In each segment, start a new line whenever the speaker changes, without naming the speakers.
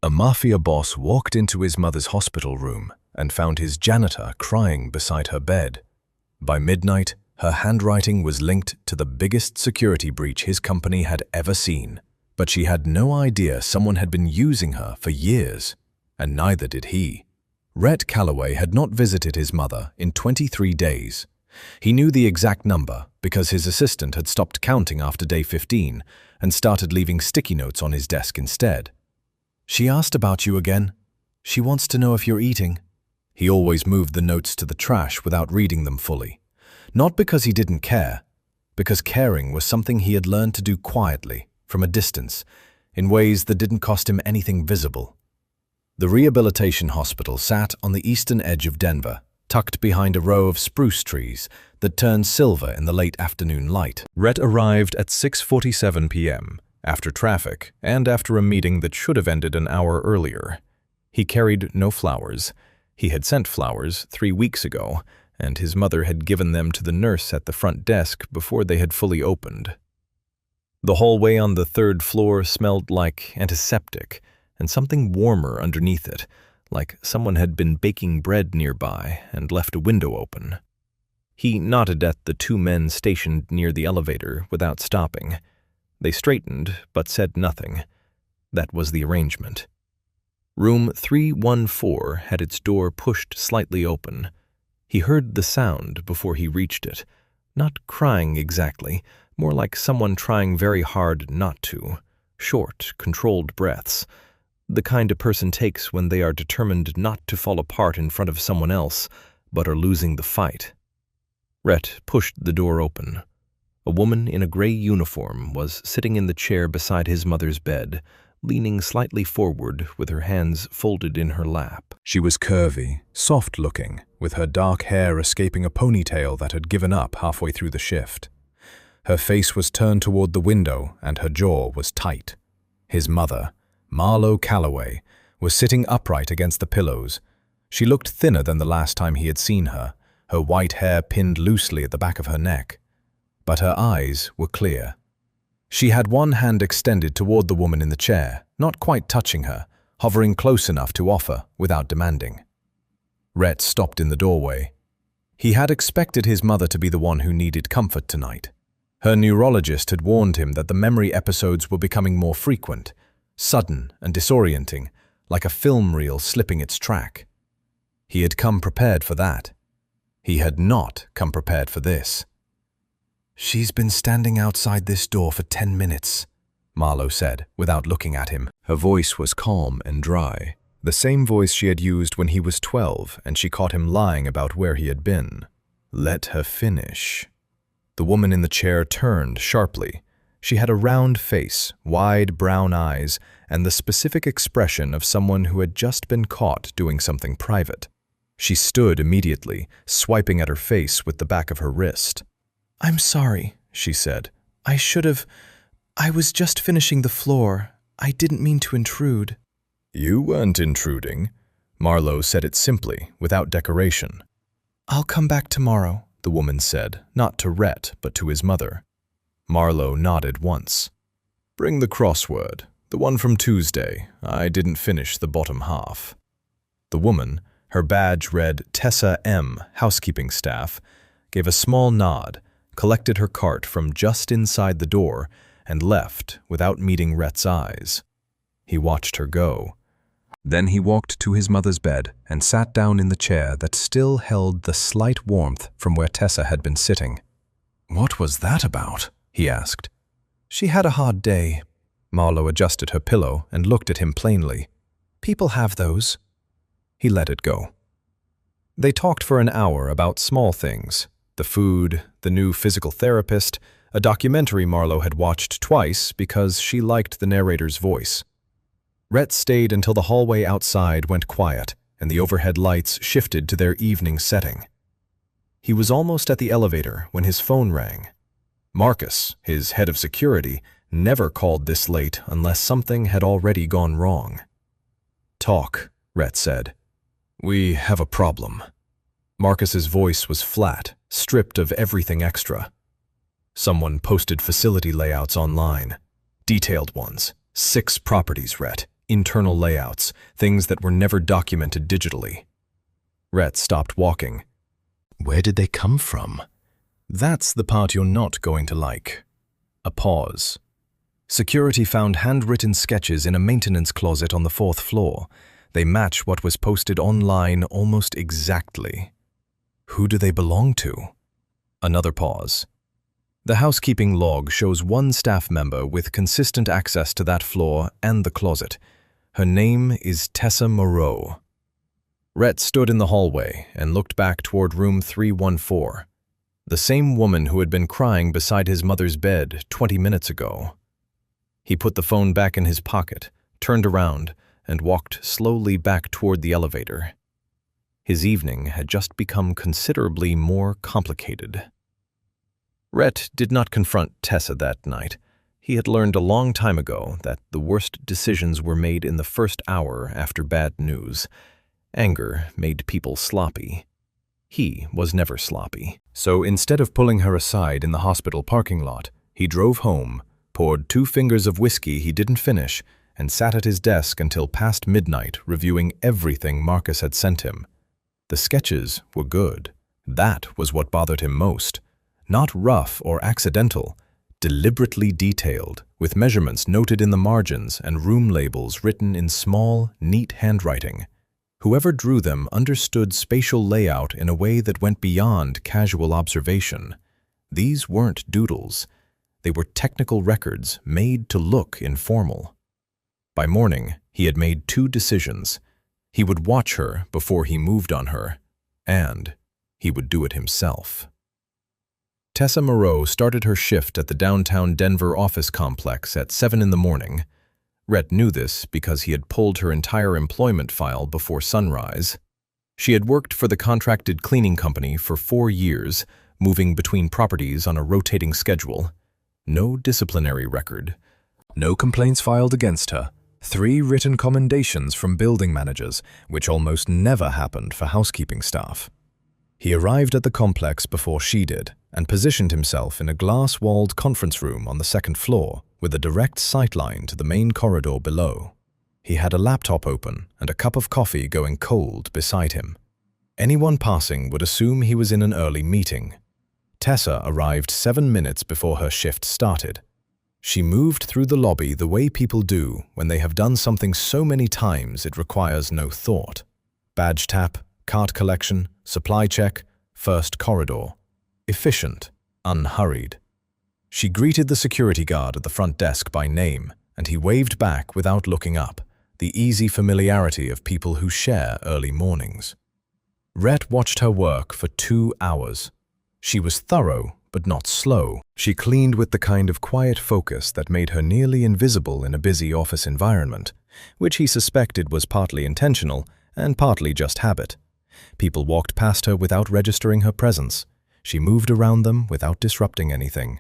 A Mafia boss walked into his mother's hospital room and found his janitor crying beside her bed. By midnight, her handwriting was linked to the biggest security breach his company had ever seen. But she had no idea someone had been using her for years, and neither did he. Rhett Calloway had not visited his mother in 23 days. He knew the exact number because his assistant had stopped counting after day 15 and started leaving sticky notes on his desk instead. "She asked about you again. She wants to know if you're eating." He always moved the notes to the trash without reading them fully. Not because he didn't care, because caring was something he had learned to do quietly, from a distance, in ways that didn't cost him anything visible. The rehabilitation hospital sat on the eastern edge of Denver, tucked behind a row of spruce trees that turned silver in the late afternoon light. Rhett arrived at 6:47 p.m., after traffic and after a meeting that should have ended an hour earlier. He carried no flowers. He had sent flowers 3 weeks ago, and his mother had given them to the nurse at the front desk before they had fully opened. The hallway on the 3rd floor smelled like antiseptic and something warmer underneath it, like someone had been baking bread nearby and left a window open. He nodded at the 2 men stationed near the elevator without stopping. They straightened but said nothing. That was the arrangement. Room 314 had its door pushed slightly open. He heard the sound before he reached it. Not crying exactly, more like someone trying very hard not to. Short, controlled breaths. The kind a person takes when they are determined not to fall apart in front of someone else, but are losing the fight. Rhett pushed the door open. A woman in a gray uniform was sitting in the chair beside his mother's bed, leaning slightly forward with her hands folded in her lap. She was curvy, soft-looking, with her dark hair escaping a ponytail that had given up halfway through the shift. Her face was turned toward the window and her jaw was tight. His mother, Marlo Calloway, was sitting upright against the pillows. She looked thinner than the last time he had seen her, her white hair pinned loosely at the back of her neck. But her eyes were clear. She had one hand extended toward the woman in the chair, not quite touching her, hovering close enough to offer without demanding. Rhett stopped in the doorway. He had expected his mother to be the one who needed comfort tonight. Her neurologist had warned him that the memory episodes were becoming more frequent, sudden and disorienting, like a film reel slipping its track. He had come prepared for that. He had not come prepared for this. "She's been standing outside this door for 10 minutes, Marlo said, without looking at him. Her voice was calm and dry, the same voice she had used when he was 12 and she caught him lying about where he had been. Let her finish. The woman in the chair turned sharply. She had a round face, wide brown eyes, and the specific expression of someone who had just been caught doing something private. She stood immediately, swiping at her face with the back of her wrist. "I'm sorry," she said. I was just finishing the floor. I didn't mean to intrude." "You weren't intruding." Marlo said it simply, without decoration. "I'll come back tomorrow," the woman said, not to Rhett, but to his mother. Marlo nodded once. "Bring the crossword, the one from Tuesday. I didn't finish the bottom half." The woman, her badge read Tessa M., housekeeping staff, gave a small nod, collected her cart from just inside the door, and left without meeting Rhett's eyes. He watched her go. Then he walked to his mother's bed and sat down in the chair that still held the slight warmth from where Tessa had been sitting. "What was that about?" he asked. "She had a hard day." Marlo adjusted her pillow and looked at him plainly. "People have those." He let it go. They talked for an hour about small things. The food, the new physical therapist, a documentary Marlo had watched twice because she liked the narrator's voice. Rhett stayed until the hallway outside went quiet and the overhead lights shifted to their evening setting. He was almost at the elevator when his phone rang. Marcus, his head of security, never called this late unless something had already gone wrong. "Talk," Rhett said. "We have a problem." Marcus's voice was flat, stripped of everything extra. Someone posted facility layouts online. Detailed ones. 6 properties, Rhett. internal layouts, things that were never documented digitally. Rhett stopped walking. Where did they come from? That's the part you're not going to like. A pause. Security found handwritten sketches in a maintenance closet on the 4th floor. They match what was posted online almost exactly. Who do they belong to? Another pause. The housekeeping log shows one staff member with consistent access to that floor and the closet. Her name is Tessa Moreau. Rhett stood in the hallway and looked back toward room 314. The same woman who had been crying beside his mother's bed 20 minutes ago. He put the phone back in his pocket, turned around, and walked slowly back toward the elevator. His evening had just become considerably more complicated. Rhett did not confront Tessa that night. He had learned a long time ago that the worst decisions were made in the first hour after bad news. Anger made people sloppy. He was never sloppy. So instead of pulling her aside in the hospital parking lot, he drove home, poured 2 fingers of whiskey he didn't finish, and sat at his desk until past midnight reviewing everything Marcus had sent him. The sketches were good. That was what bothered him most. Not rough or accidental, deliberately detailed, with measurements noted in the margins and room labels written in small, neat handwriting. Whoever drew them understood spatial layout in a way that went beyond casual observation. These weren't doodles. They were technical records made to look informal. By morning, he had made 2 decisions. He would watch her before he moved on her, and he would do it himself. Tessa Moreau started her shift at the downtown Denver office complex at 7 in the morning. Rhett knew this because he had pulled her entire employment file before sunrise. She had worked for the contracted cleaning company for 4 years, moving between properties on a rotating schedule. No disciplinary record. No complaints filed against her. 3 written commendations from building managers, which almost never happened for housekeeping staff. He arrived at the complex before she did and positioned himself in a glass-walled conference room on the 2nd floor with a direct sightline to the main corridor below. He had a laptop open and a cup of coffee going cold beside him. Anyone passing would assume he was in an early meeting. Tessa arrived 7 minutes before her shift started. She moved through the lobby the way people do when they have done something so many times it requires no thought. Badge tap, cart collection, supply check, first corridor. Efficient, unhurried. She greeted the security guard at the front desk by name, and he waved back without looking up, the easy familiarity of people who share early mornings. Rhett watched her work for 2 hours. She was thorough, but not slow. She cleaned with the kind of quiet focus that made her nearly invisible in a busy office environment, which he suspected was partly intentional and partly just habit. People walked past her without registering her presence. She moved around them without disrupting anything.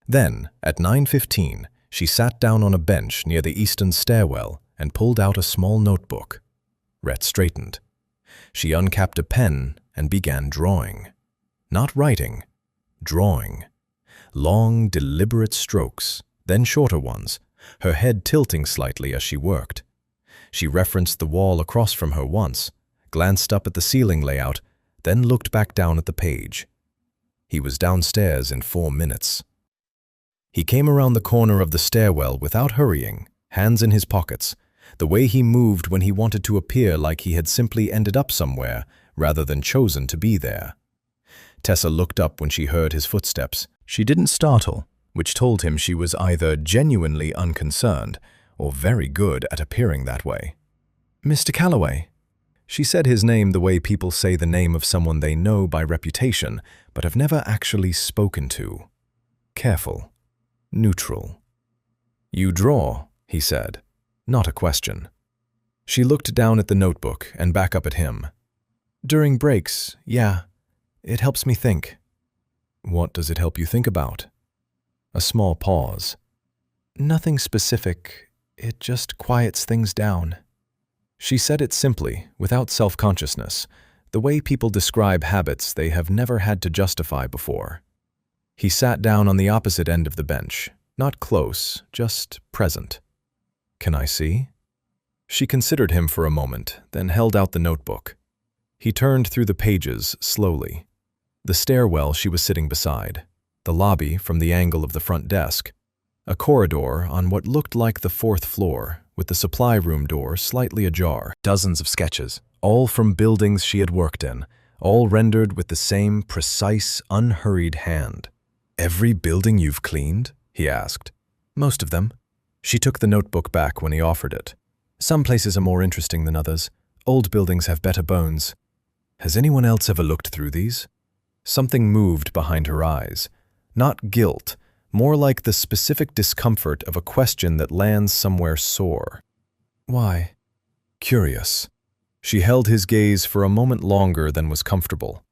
Then, at 9:15, she sat down on a bench near the eastern stairwell and pulled out a small notebook. Rhett straightened. She uncapped a pen and began drawing. Not writing, drawing. Long, deliberate strokes, then shorter ones, her head tilting slightly as she worked. She referenced the wall across from her once, glanced up at the ceiling layout, then looked back down at the page. He was downstairs in 4 minutes. He came around the corner of the stairwell without hurrying, hands in his pockets, the way he moved when he wanted to appear like he had simply ended up somewhere rather than chosen to be there. Tessa looked up when she heard his footsteps. She didn't startle, which told him she was either genuinely unconcerned or very good at appearing that way. "Mr. Calloway." She said his name the way people say the name of someone they know by reputation but have never actually spoken to. Careful. Neutral. "You draw," he said, not a question. She looked down at the notebook and back up at him. "During breaks, yeah. It helps me think." "What does it help you think about?" A small pause. "Nothing specific. It just quiets things down." She said it simply, without self-consciousness, the way people describe habits they have never had to justify before. He sat down on the opposite end of the bench, not close, just present. Can I see? She considered him for a moment, then held out the notebook. He turned through the pages slowly. The stairwell she was sitting beside, the lobby from the angle of the front desk, a corridor on what looked like the 4th floor, with the supply room door slightly ajar. Dozens of sketches, all from buildings she had worked in, all rendered with the same precise, unhurried hand. "Every building you've cleaned?" he asked. "Most of them." She took the notebook back when he offered it. "Some places are more interesting than others. Old buildings have better bones." "Has anyone else ever looked through these?" Something moved behind her eyes. Not guilt, more like the specific discomfort of a question that lands somewhere sore. "Why?" "Curious." She held his gaze for a moment longer than was comfortable.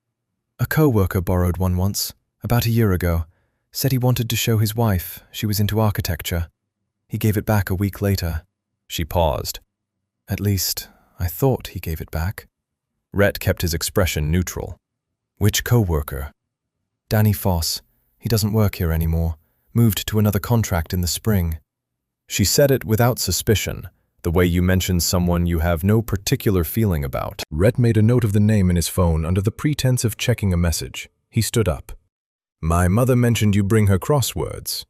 "A co-worker borrowed one once, about a year ago. Said he wanted to show his wife. She was into architecture. He gave it back a week later." She paused. "At least, I thought he gave it back." Rhett kept his expression neutral. "Which co-worker?" "Danny Foss. He doesn't work here anymore. Moved to another contract in the spring." She said it without suspicion, the way you mention someone you have no particular feeling about. Rhett made a note of the name in his phone under the pretense of checking a message. He stood up. "My mother mentioned you bring her crosswords."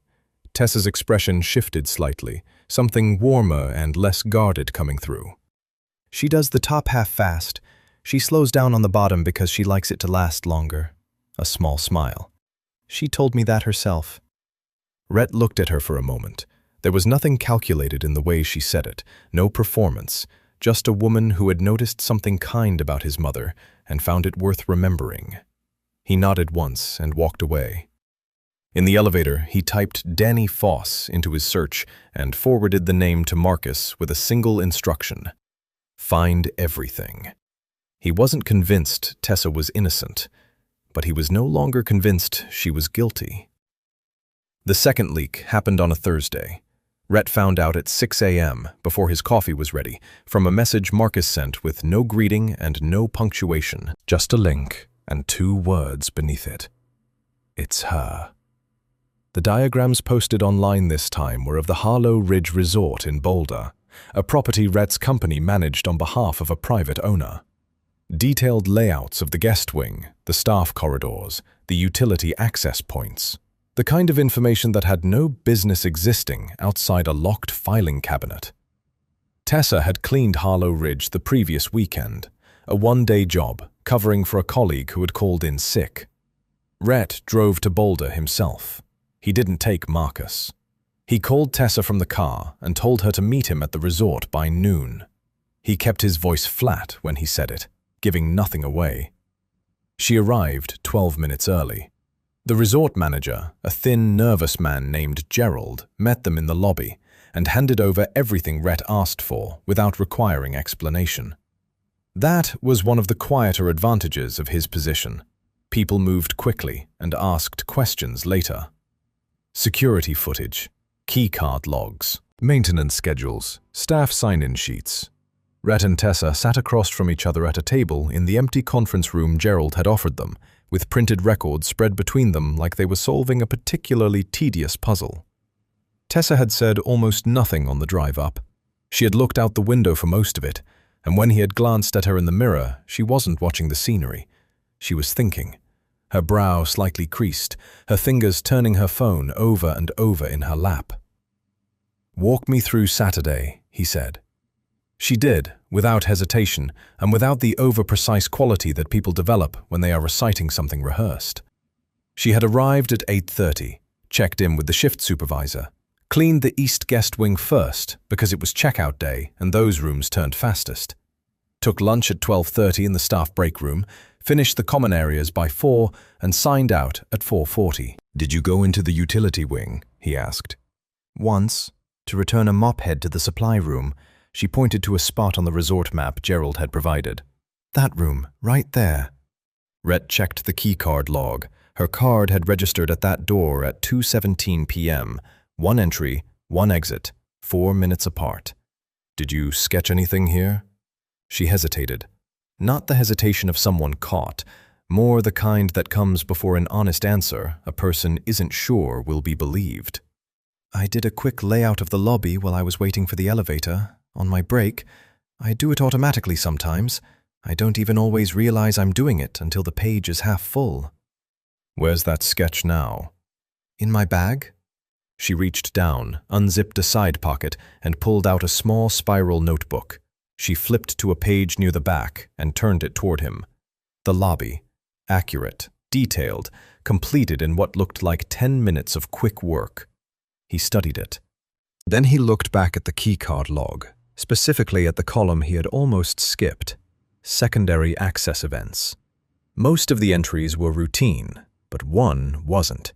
Tessa's expression shifted slightly, something warmer and less guarded coming through. "She does the top half fast. She slows down on the bottom because she likes it to last longer." A small smile. "She told me that herself." Rhett looked at her for a moment. There was nothing calculated in the way she said it, no performance, just a woman who had noticed something kind about his mother and found it worth remembering. He nodded once and walked away. In the elevator, he typed Danny Foss into his search and forwarded the name to Marcus with a single instruction: find everything. He wasn't convinced Tessa was innocent, but he was no longer convinced she was guilty. The second leak happened on a Thursday. Rhett found out at 6 a.m., before his coffee was ready, from a message Marcus sent with no greeting and no punctuation, just a link and 2 words beneath it. "It's her." The diagrams posted online this time were of the Harlow Ridge Resort in Boulder, a property Rhett's company managed on behalf of a private owner. Detailed layouts of the guest wing, the staff corridors, the utility access points, the kind of information that had no business existing outside a locked filing cabinet. Tessa had cleaned Harlow Ridge the previous weekend, a 1-day job covering for a colleague who had called in sick. Rhett drove to Boulder himself. He didn't take Marcus. He called Tessa from the car and told her to meet him at the resort by noon. He kept his voice flat when he said it, giving nothing away. She arrived 12 minutes early. The resort manager, a thin, nervous man named Gerald, met them in the lobby and handed over everything Rhett asked for without requiring explanation. That was one of the quieter advantages of his position. People moved quickly and asked questions later. Security footage, keycard logs, maintenance schedules, staff sign-in sheets. Rhett and Tessa sat across from each other at a table in the empty conference room Gerald had offered them, with printed records spread between them like they were solving a particularly tedious puzzle. Tessa had said almost nothing on the drive up. She had looked out the window for most of it, and when he had glanced at her in the mirror, she wasn't watching the scenery. She was thinking, her brow slightly creased, her fingers turning her phone over and over in her lap. "Walk me through Saturday," he said. She did, without hesitation, and without the over-precise quality that people develop when they are reciting something rehearsed. She had arrived at 8:30, checked in with the shift supervisor, cleaned the East guest wing first because it was checkout day and those rooms turned fastest, took lunch at 12:30 in the staff break room, finished the common areas by 4, and signed out at 4:40. "Did you go into the utility wing?" he asked. "Once, to return a mop head to the supply room." She pointed to a spot on the resort map Gerald had provided. "That room, right there." Rhett checked the keycard log. Her card had registered at that door at 2:17 p.m. 1 entry, 1 exit, 4 minutes apart. "Did you sketch anything here?" She hesitated. Not the hesitation of someone caught, more the kind that comes before an honest answer a person isn't sure will be believed. I did a quick layout of the lobby while I was waiting for the elevator. On my break, I do it automatically sometimes. I don't even always realize I'm doing it until the page is half full. Where's that sketch now? In my bag. She reached down, unzipped a side pocket, and pulled out a small spiral notebook. She flipped to a page near the back and turned it toward him. The lobby. Accurate, detailed, completed in what looked like 10 minutes of quick work. He studied it. Then he looked back at the keycard log, specifically at the column he had almost skipped. Secondary access events. Most of the entries were routine, but one wasn't.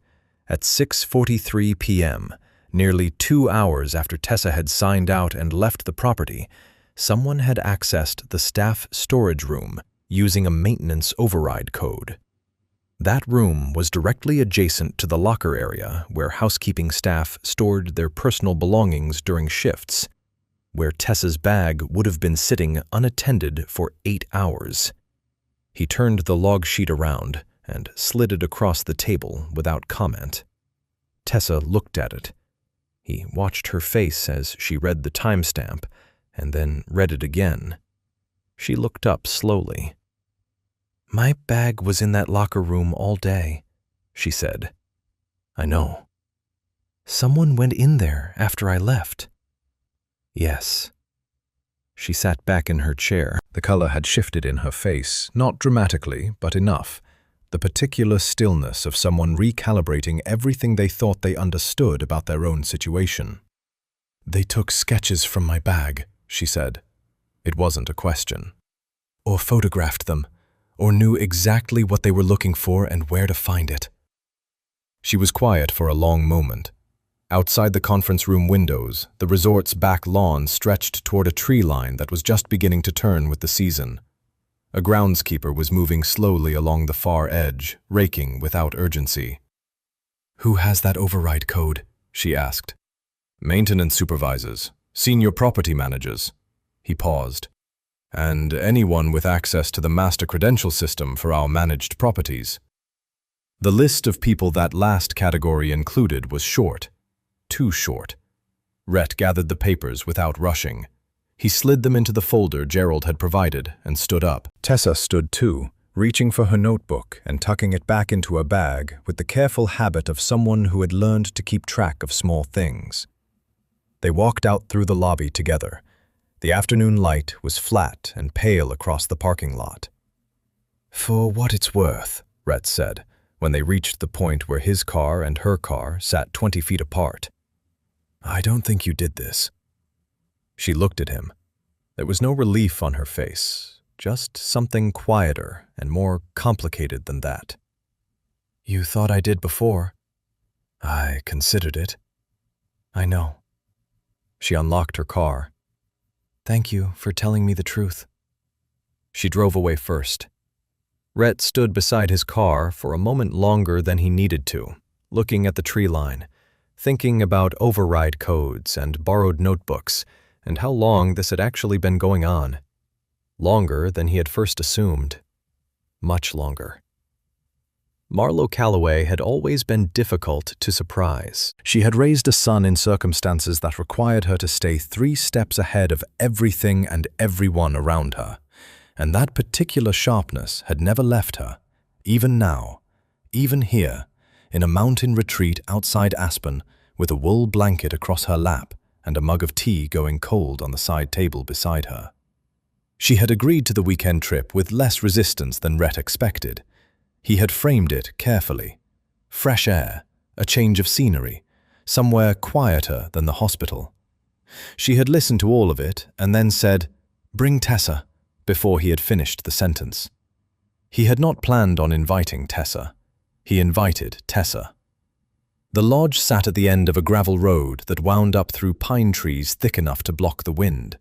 At 6:43 p.m., nearly 2 hours after Tessa had signed out and left the property, someone had accessed the staff storage room using a maintenance override code. That room was directly adjacent to the locker area where housekeeping staff stored their personal belongings during shifts, where Tessa's bag would have been sitting unattended for 8 hours. He turned the log sheet around and slid it across the table without comment. Tessa looked at it. He watched her face as she read the timestamp and then read it again. She looked up slowly. "My bag was in that locker room all day," she said. "I know." "Someone went in there after I left." "Yes." She sat back in her chair. The color had shifted in her face, not dramatically, but enough. The particular stillness of someone recalibrating everything they thought they understood about their own situation. "They took sketches from my bag," she said. It wasn't a question. "Or photographed them, or knew exactly what they were looking for and where to find it." She was quiet for a long moment. Outside the conference room windows, the resort's back lawn stretched toward a tree line that was just beginning to turn with the season. A groundskeeper was moving slowly along the far edge, raking without urgency. "Who has that override code?" she asked. "Maintenance supervisors, senior property managers." He paused. "And anyone with access to the master credential system for our managed properties." The list of people that last category included was short. Too short. Rhett gathered the papers without rushing. He slid them into the folder Gerald had provided and stood up. Tessa stood too, reaching for her notebook and tucking it back into her bag with the careful habit of someone who had learned to keep track of small things. They walked out through the lobby together. The afternoon light was flat and pale across the parking lot. "For what it's worth," Rhett said, when they reached the point where his car and her car sat 20 feet apart. "I don't think you did this." She looked at him. There was no relief on her face, just something quieter and more complicated than that. "You thought I did before." "I considered it." "I know." She unlocked her car. "Thank you for telling me the truth." She drove away first. Rhett stood beside his car for a moment longer than he needed to, looking at the tree line, thinking about override codes and borrowed notebooks, and how long this had actually been going on. Longer than he had first assumed. Much longer. Marlo Calloway had always been difficult to surprise. She had raised a son in circumstances that required her to stay 3 steps ahead of everything and everyone around her. And that particular sharpness had never left her, even now, even here, in a mountain retreat outside Aspen, with a wool blanket across her lap and a mug of tea going cold on the side table beside her. She had agreed to the weekend trip with less resistance than Rhett expected. He had framed it carefully. Fresh air, a change of scenery, somewhere quieter than the hospital. She had listened to all of it and then said, "Bring Tessa," before he had finished the sentence. He had not planned on inviting Tessa. He invited Tessa. The lodge sat at the end of a gravel road that wound up through pine trees thick enough to block the wind.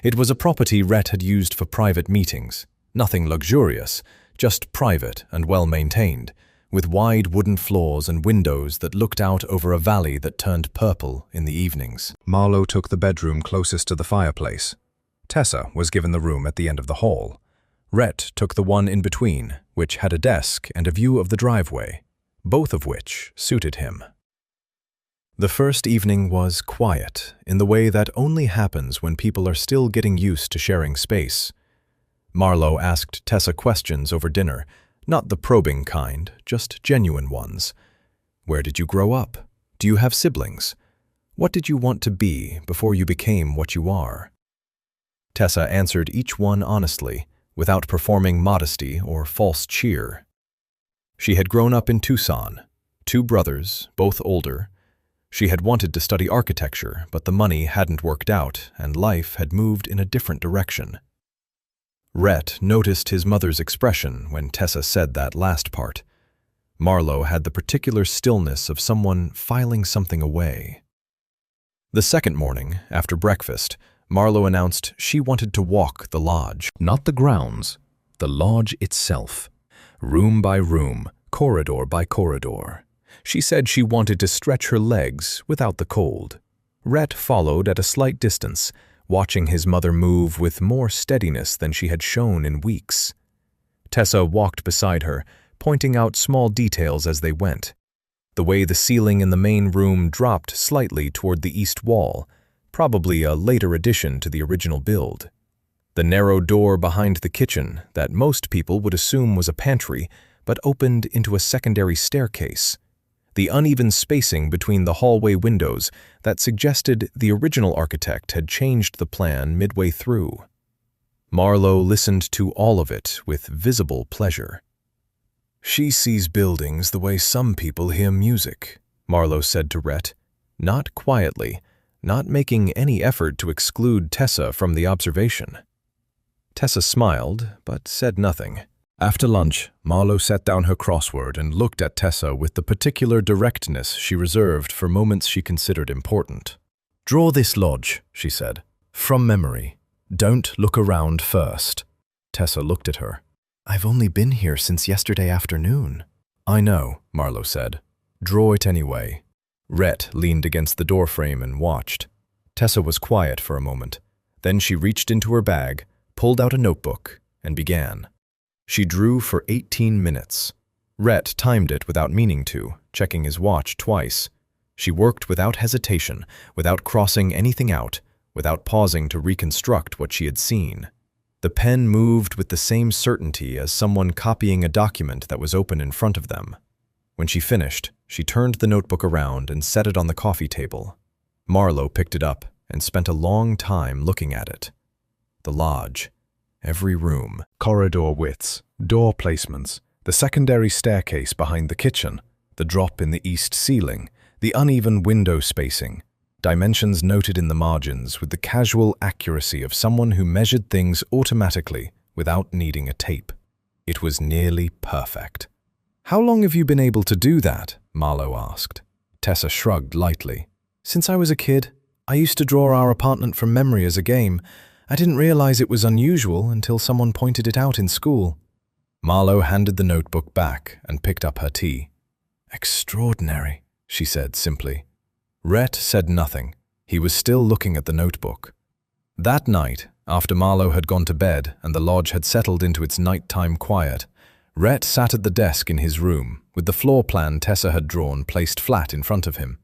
It was a property Rhett had used for private meetings, nothing luxurious, just private and well-maintained, with wide wooden floors and windows that looked out over a valley that turned purple in the evenings. Marlo took the bedroom closest to the fireplace. Tessa was given the room at the end of the hall. Rhett took the one in between, which had a desk and a view of the driveway, both of which suited him. The first evening was quiet, in the way that only happens when people are still getting used to sharing space. Marlowe asked Tessa questions over dinner, not the probing kind, just genuine ones. Where did you grow up? Do you have siblings? What did you want to be before you became what you are? Tessa answered each one honestly, without performing modesty or false cheer. She had grown up in Tucson, 2 brothers, both older. She had wanted to study architecture, but the money hadn't worked out, and life had moved in a different direction. Rhett noticed his mother's expression when Tessa said that last part. Marlowe had the particular stillness of someone filing something away. The second morning, after breakfast, Marlowe announced she wanted to walk the lodge. Not the grounds, the lodge itself. Room by room, corridor by corridor. She said she wanted to stretch her legs without the cold. Rhett followed at a slight distance, watching his mother move with more steadiness than she had shown in weeks. Tessa walked beside her, pointing out small details as they went. The way the ceiling in the main room dropped slightly toward the east wall, probably a later addition to the original build. The narrow door behind the kitchen that most people would assume was a pantry, but opened into a secondary staircase. The uneven spacing between the hallway windows that suggested the original architect had changed the plan midway through. Marlowe listened to all of it with visible pleasure. She sees buildings the way some people hear music, Marlowe said to Rhett, not quietly, not making any effort to exclude Tessa from the observation. Tessa smiled, but said nothing. After lunch, Marlowe set down her crossword and looked at Tessa with the particular directness she reserved for moments she considered important. "Draw this lodge," she said, "from memory. Don't look around first." Tessa looked at her. "I've only been here since yesterday afternoon." "I know," Marlowe said. "Draw it anyway." Rhett leaned against the doorframe and watched. Tessa was quiet for a moment. Then she reached into her bag, pulled out a notebook, and began. She drew for 18 minutes. Rhett timed it without meaning to, checking his watch twice. She worked without hesitation, without crossing anything out, without pausing to reconstruct what she had seen. The pen moved with the same certainty as someone copying a document that was open in front of them. When she finished, she turned the notebook around and set it on the coffee table. Marlowe picked it up and spent a long time looking at it. The lodge. Every room, corridor widths, door placements, the secondary staircase behind the kitchen, the drop in the east ceiling, the uneven window spacing, dimensions noted in the margins with the casual accuracy of someone who measured things automatically without needing a tape. It was nearly perfect. "How long have you been able to do that?" Marlowe asked. Tessa shrugged lightly. "Since I was a kid, I used to draw our apartment from memory as a game. I didn't realize it was unusual until someone pointed it out in school." Marlowe handed the notebook back and picked up her tea. "Extraordinary," she said simply. Rhett said nothing. He was still looking at the notebook. That night, after Marlowe had gone to bed and the lodge had settled into its nighttime quiet, Rhett sat at the desk in his room, with the floor plan Tessa had drawn placed flat in front of him.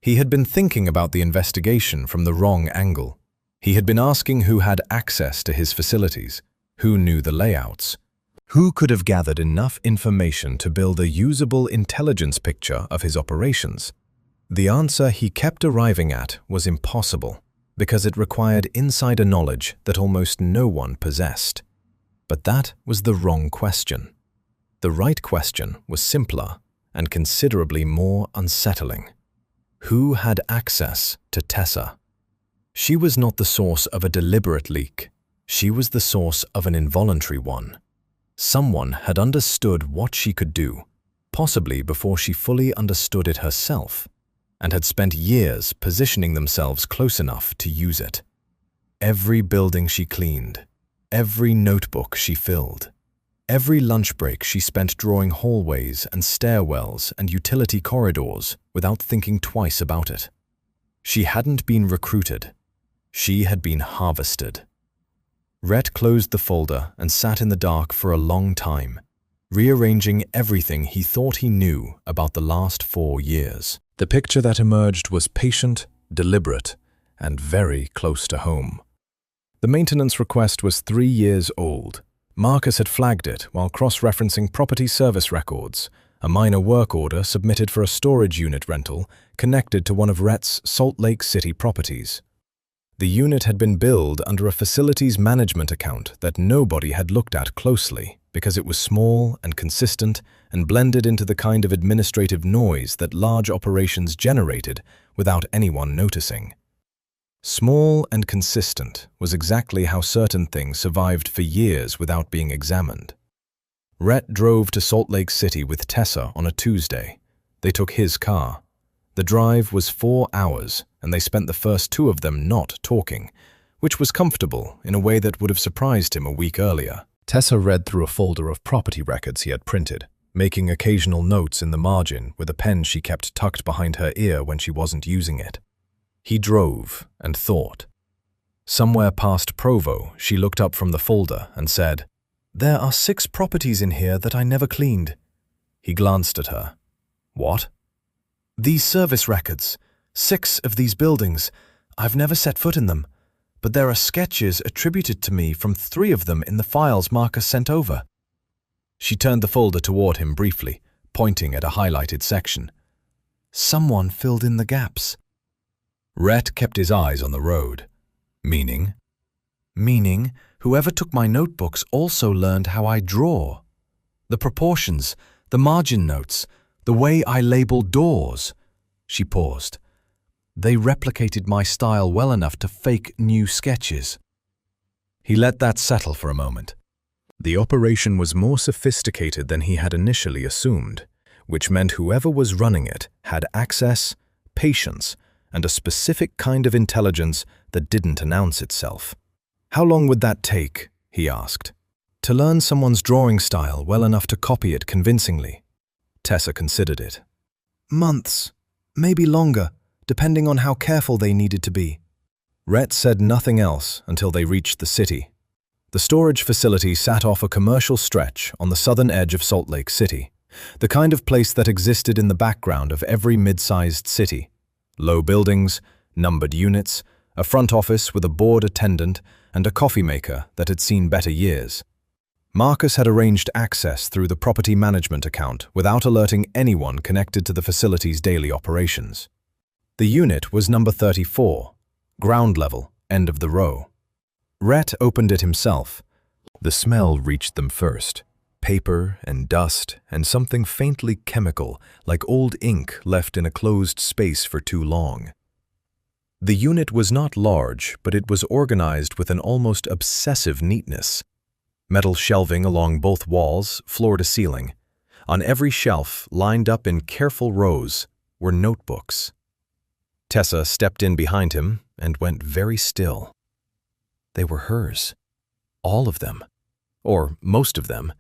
He had been thinking about the investigation from the wrong angle. He had been asking who had access to his facilities, who knew the layouts, who could have gathered enough information to build a usable intelligence picture of his operations. The answer he kept arriving at was impossible, because it required insider knowledge that almost no one possessed. But that was the wrong question. The right question was simpler and considerably more unsettling. Who had access to Tessa? She was not the source of a deliberate leak. She was the source of an involuntary one. Someone had understood what she could do, possibly before she fully understood it herself, and had spent years positioning themselves close enough to use it. Every building she cleaned, every notebook she filled, every lunch break she spent drawing hallways and stairwells and utility corridors without thinking twice about it. She hadn't been recruited. She had been harvested. Rhett closed the folder and sat in the dark for a long time, rearranging everything he thought he knew about the last 4 years. The picture that emerged was patient, deliberate, and very close to home. The maintenance request was 3 years old. Marcus had flagged it while cross-referencing property service records, a minor work order submitted for a storage unit rental connected to one of Rhett's Salt Lake City properties. The unit had been billed under a facilities management account that nobody had looked at closely because it was small and consistent and blended into the kind of administrative noise that large operations generated without anyone noticing. Small and consistent was exactly how certain things survived for years without being examined. Rhett drove to Salt Lake City with Tessa on a Tuesday. They took his car. The drive was 4 hours, and they spent the first 2 of them not talking, which was comfortable in a way that would have surprised him a week earlier. Tessa read through a folder of property records he had printed, making occasional notes in the margin with a pen she kept tucked behind her ear when she wasn't using it. He drove and thought. Somewhere past Provo, she looked up from the folder and said, "There are 6 properties in here that I never cleaned." He glanced at her. "What?" "These service records. 6 of these buildings. I've never set foot in them, but there are sketches attributed to me from 3 of them in the files Marcus sent over." She turned the folder toward him briefly, pointing at a highlighted section. "Someone filled in the gaps." Rhett kept his eyes on the road. "Meaning?" "Meaning, whoever took my notebooks also learned how I draw. The proportions, the margin notes, the way I label doors." She paused. "They replicated my style well enough to fake new sketches." He let that settle for a moment. The operation was more sophisticated than he had initially assumed, which meant whoever was running it had access, patience, and a specific kind of intelligence that didn't announce itself. "How long would that take?" he asked. "To learn someone's drawing style well enough to copy it convincingly?" Tessa considered it. "Months, maybe longer, depending on how careful they needed to be." Rhett said nothing else until they reached the city. The storage facility sat off a commercial stretch on the southern edge of Salt Lake City, the kind of place that existed in the background of every mid-sized city. Low buildings, numbered units, a front office with a bored attendant, and a coffee maker that had seen better years. Marcus had arranged access through the property management account without alerting anyone connected to the facility's daily operations. The unit was number 34, ground level, end of the row. Rhett opened it himself. The smell reached them first. Paper and dust and something faintly chemical, like old ink left in a closed space for too long. The unit was not large, but it was organized with an almost obsessive neatness. Metal shelving along both walls, floor to ceiling. On every shelf, lined up in careful rows, were notebooks. Tessa stepped in behind him and went very still. They were hers. All of them. Or most of them.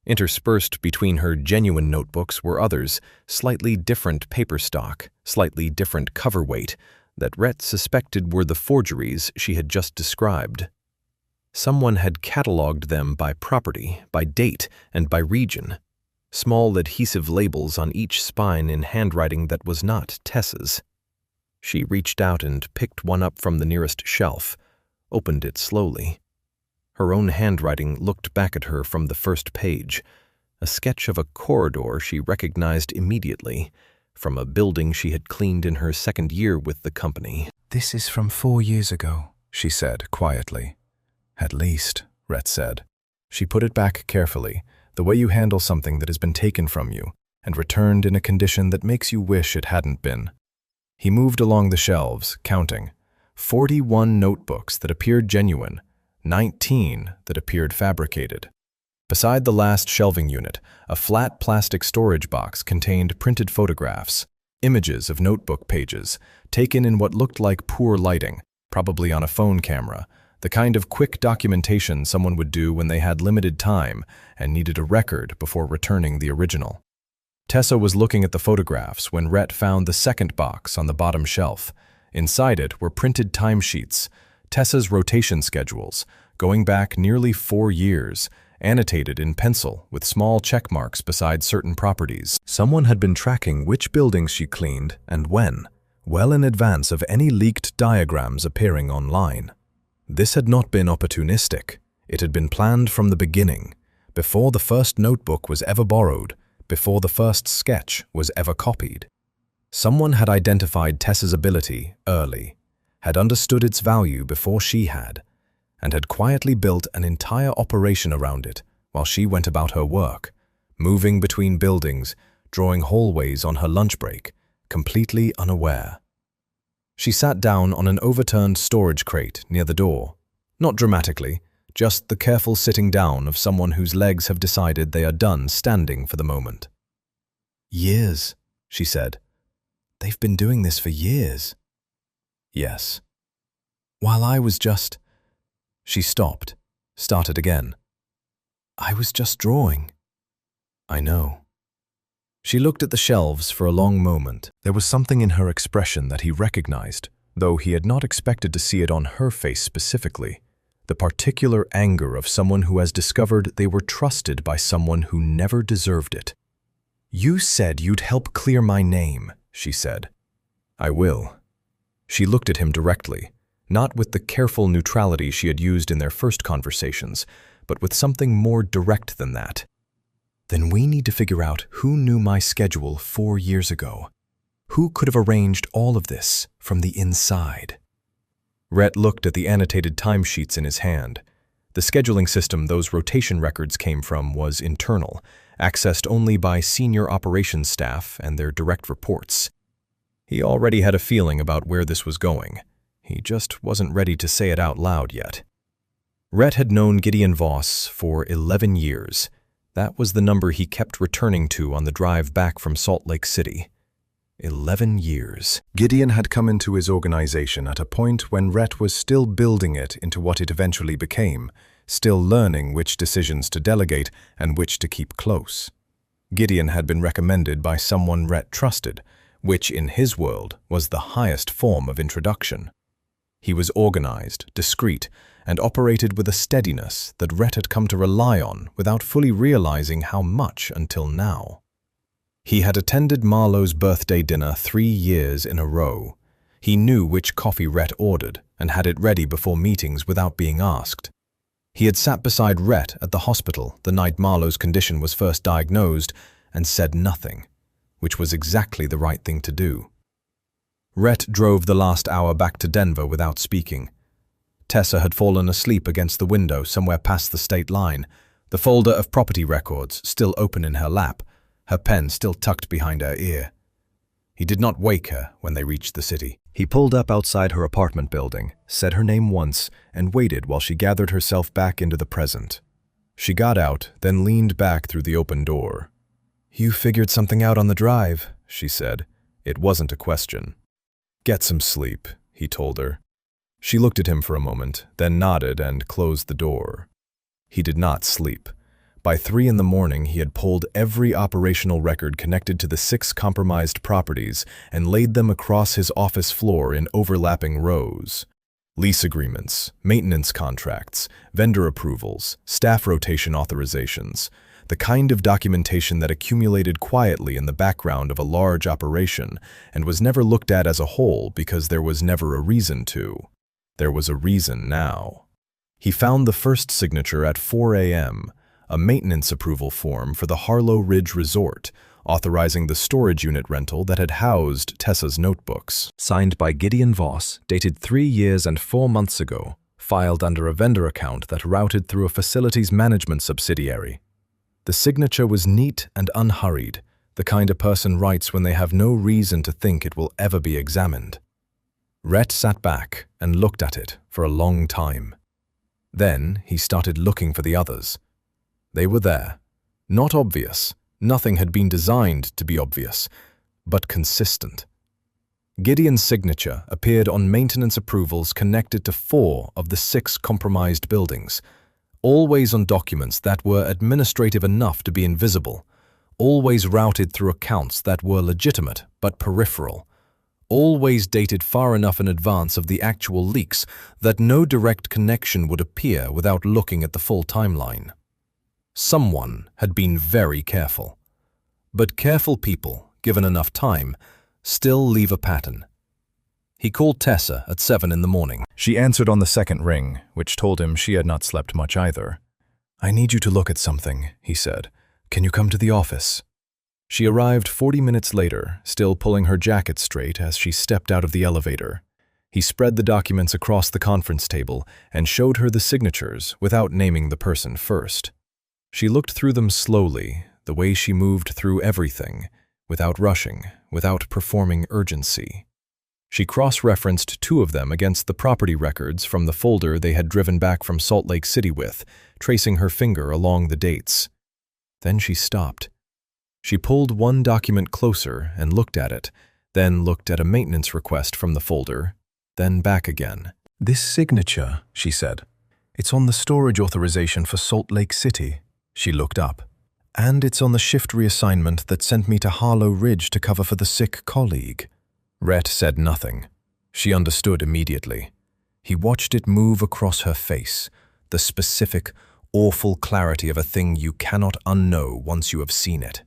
Interspersed between her genuine notebooks were others, slightly different paper stock, slightly different cover weight, that Rhett suspected were the forgeries she had just described. Someone had catalogued them by property, by date, and by region. Small adhesive labels on each spine in handwriting that was not Tessa's. She reached out and picked one up from the nearest shelf, opened it slowly. Her own handwriting looked back at her from the first page, a sketch of a corridor she recognized immediately, from a building she had cleaned in her 2nd year with the company. "This is from 4 years ago," she said quietly. "At least," Rhett said. She put it back carefully, the way you handle something that has been taken from you and returned in a condition that makes you wish it hadn't been. He moved along the shelves, counting. 41 notebooks that appeared genuine, 19 that appeared fabricated. Beside the last shelving unit, a flat plastic storage box contained printed photographs, images of notebook pages, taken in what looked like poor lighting, probably on a phone camera, the kind of quick documentation someone would do when they had limited time and needed a record before returning the original. Tessa was looking at the photographs when Rhett found the 2nd box on the bottom shelf. Inside it were printed timesheets, Tessa's rotation schedules, going back nearly 4 years, annotated in pencil with small check marks beside certain properties. Someone had been tracking which buildings she cleaned and when, well in advance of any leaked diagrams appearing online. This had not been opportunistic. It had been planned from the beginning, before the first notebook was ever borrowed, before the first sketch was ever copied. Someone had identified Tessa's ability early, had understood its value before she had, and had quietly built an entire operation around it while she went about her work, moving between buildings, drawing hallways on her lunch break, completely unaware. She sat down on an overturned storage crate near the door, not dramatically, just the careful sitting down of someone whose legs have decided they are done standing for the moment. "Years," she said. "They've been doing this for years." "Yes. While I was just—" She stopped, started again. "I was just drawing." "I know." She looked at the shelves for a long moment. There was something in her expression that he recognized, though he had not expected to see it on her face specifically. The particular anger of someone who has discovered they were trusted by someone who never deserved it. "You said you'd help clear my name," she said. "I will." She looked at him directly, not with the careful neutrality she had used in their first conversations, but with something more direct than that. "Then we need to figure out who knew my schedule 4 years ago. Who could have arranged all of this from the inside?" Rhett looked at the annotated timesheets in his hand. The scheduling system those rotation records came from was internal, accessed only by senior operations staff and their direct reports. He already had a feeling about where this was going. He just wasn't ready to say it out loud yet. Rhett had known Gideon Voss for 11 years. That was the number he kept returning to on the drive back from Salt Lake City. 11 years. Gideon had come into his organization at a point when Rhett was still building it into what it eventually became, still learning which decisions to delegate and which to keep close. Gideon had been recommended by someone Rhett trusted, which in his world was the highest form of introduction. He was organized, discreet, and operated with a steadiness that Rhett had come to rely on without fully realizing how much until now. He had attended Marlowe's birthday dinner 3 years in a row. He knew which coffee Rhett ordered and had it ready before meetings without being asked. He had sat beside Rhett at the hospital the night Marlowe's condition was first diagnosed and said nothing, which was exactly the right thing to do. Rhett drove the last hour back to Denver without speaking. Tessa had fallen asleep against the window somewhere past the state line, the folder of property records still open in her lap, her pen still tucked behind her ear. He did not wake her when they reached the city. He pulled up outside her apartment building, said her name once, and waited while she gathered herself back into the present. She got out, then leaned back through the open door. "You figured something out on the drive," she said. It wasn't a question. "Get some sleep," he told her. She looked at him for a moment, then nodded and closed the door. He did not sleep. By 3 in the morning, he had pulled every operational record connected to the 6 compromised properties and laid them across his office floor in overlapping rows. Lease agreements, maintenance contracts, vendor approvals, staff rotation authorizations, the kind of documentation that accumulated quietly in the background of a large operation and was never looked at as a whole because there was never a reason to. There was a reason now. He found the first signature at 4 a.m., a maintenance approval form for the Harlow Ridge Resort, authorizing the storage unit rental that had housed Tessa's notebooks. Signed by Gideon Voss, dated 3 years and 4 months ago, filed under a vendor account that routed through a facilities management subsidiary. The signature was neat and unhurried, the kind a person writes when they have no reason to think it will ever be examined. Rhett sat back and looked at it for a long time. Then he started looking for the others. They were there. Not obvious. Nothing had been designed to be obvious, but consistent. Gideon's signature appeared on maintenance approvals connected to 4 of the 6 compromised buildings, always on documents that were administrative enough to be invisible, always routed through accounts that were legitimate but peripheral, always dated far enough in advance of the actual leaks that no direct connection would appear without looking at the full timeline. Someone had been very careful. But careful people, given enough time, still leave a pattern. He called Tessa at 7 in the morning. She answered on the second ring, which told him she had not slept much either. "I need you to look at something," he said. "Can you come to the office?" She arrived 40 minutes later, still pulling her jacket straight as she stepped out of the elevator. He spread the documents across the conference table and showed her the signatures without naming the person first. She looked through them slowly, the way she moved through everything, without rushing, without performing urgency. She cross-referenced 2 of them against the property records from the folder they had driven back from Salt Lake City with, tracing her finger along the dates. Then she stopped. She pulled one document closer and looked at it, then looked at a maintenance request from the folder, then back again. "This signature," she said. "It's on the storage authorization for Salt Lake City." She looked up. "And it's on the shift reassignment that sent me to Harlow Ridge to cover for the sick colleague." Rhett said nothing. She understood immediately. He watched it move across her face, the specific, awful clarity of a thing you cannot unknow once you have seen it.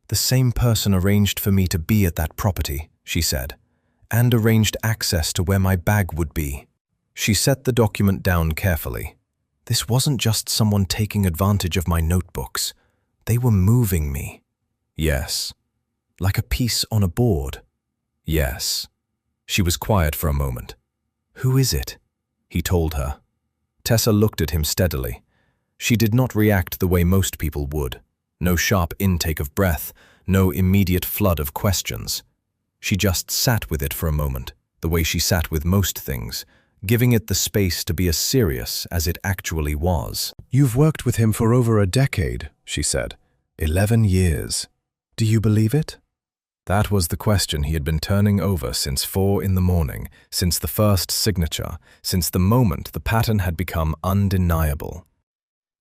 "The same person arranged for me to be at that property," she said, "and arranged access to where my bag would be." She set the document down carefully. "This wasn't just someone taking advantage of my notebooks. They were moving me." "Yes." "Like a piece on a board." "Yes." She was quiet for a moment. "Who is it?" he told her. Tessa looked at him steadily. She did not react the way most people would. No sharp intake of breath, no immediate flood of questions. She just sat with it for a moment, the way she sat with most things, giving it the space to be as serious as it actually was. "You've worked with him for over a decade," she said. 11 years. "Do you believe it?" That was the question he had been turning over since 4 in the morning, since the first signature, since the moment the pattern had become undeniable.